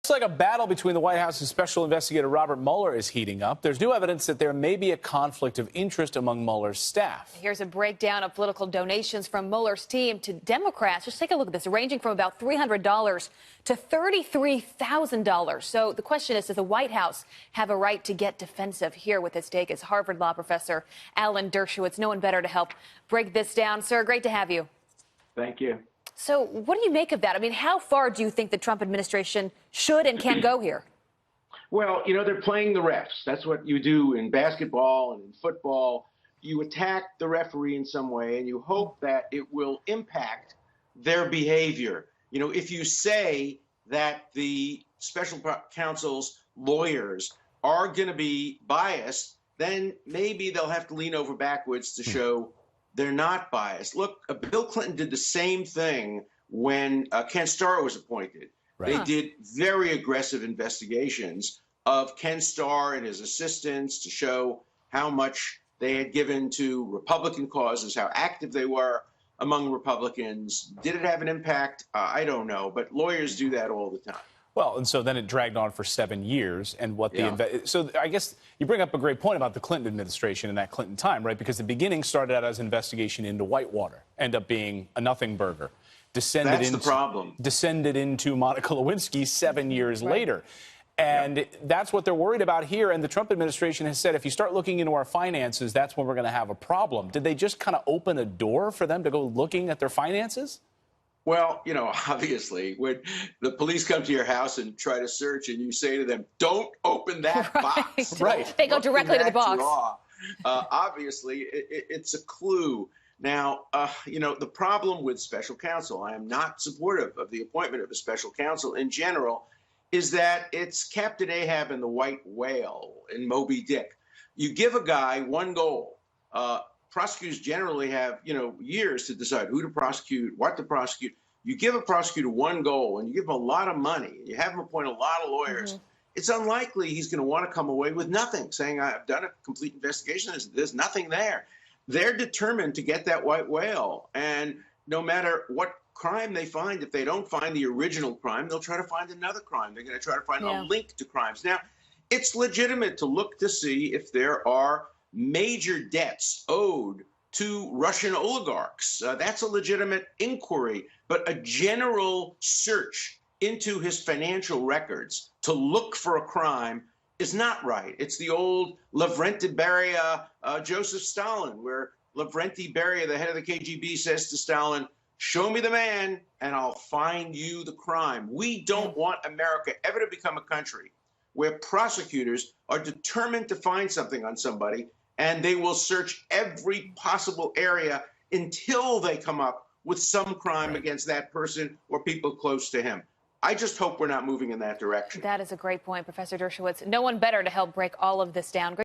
Looks like a battle between the White House's Special Investigator Robert Mueller is heating up. There's new evidence that there may be a conflict of interest among Mueller's staff. Here's a breakdown of political donations from Mueller's team to Democrats. Just take a look at this, ranging from about $300 to $33,000. So the question is, does the White House have a right to get defensive? Here with his take is Harvard Law professor Alan Dershowitz. No one better to help break this down. Sir, great to have you. Thank you. So what do you make of that? I mean, how far do you think the Trump administration should and can go here? Well, they're playing the refs. That's what you do in basketball and in football. You attack the referee in some way, and you hope that it will impact their behavior. If you say that the special counsel's lawyers are going to be biased, then maybe they'll have to lean over backwards to show they're not biased. Look, Bill Clinton did the same thing when Ken Starr was appointed. Right. They did very aggressive investigations of Ken Starr and his assistants to show how much they had given to Republican causes, how active they were among Republicans. Did it have an impact? I don't know, but lawyers do that all the time. Well, and so then it dragged on for 7 years. And what so I guess you bring up a great point about the Clinton administration and that Clinton time, right? Because the beginning started out as an investigation into Whitewater, ended up being a nothing burger. That's the problem. Descended into Monica Lewinsky 7 years later. And that's what they're worried about here. And the Trump administration has said, if you start looking into our finances, that's when we're going to have a problem. Did they just kind of open a door for them to go looking at their finances? Well, obviously, when the police come to your house and try to search and you say to them, don't open that box. Right. They go directly to the box. Obviously, it's a clue. Now, the problem with special counsel, I am not supportive of the appointment of a special counsel in general, is that it's Captain Ahab and the White Whale in Moby Dick. You give a guy one goal. Prosecutors generally have, years to decide who to prosecute, what to prosecute. You give a prosecutor one goal and you give him a lot of money, and you have him appoint a lot of lawyers. It's unlikely he's going to want to come away with nothing, saying, I've done a complete investigation. There's nothing there. They're determined to get that white whale. And no matter what crime they find, if they don't find the original crime, they'll try to find another crime. They're going to try to find a link to crimes. Now, it's legitimate to look to see if there are major debts owed to Russian oligarchs. That's a legitimate inquiry, but a general search into his financial records to look for a crime is not right. It's the old Lavrenti Beria, Joseph Stalin, where Lavrenti Beria, the head of the KGB, says to Stalin, show me the man and I'll find you the crime. We don't want America ever to become a country where prosecutors are determined to find something on somebody and they will search every possible area until they come up with some crime against that person or people close to him. I just hope we're not moving in that direction. That is a great point, Professor Dershowitz. No one better to help break all of this down.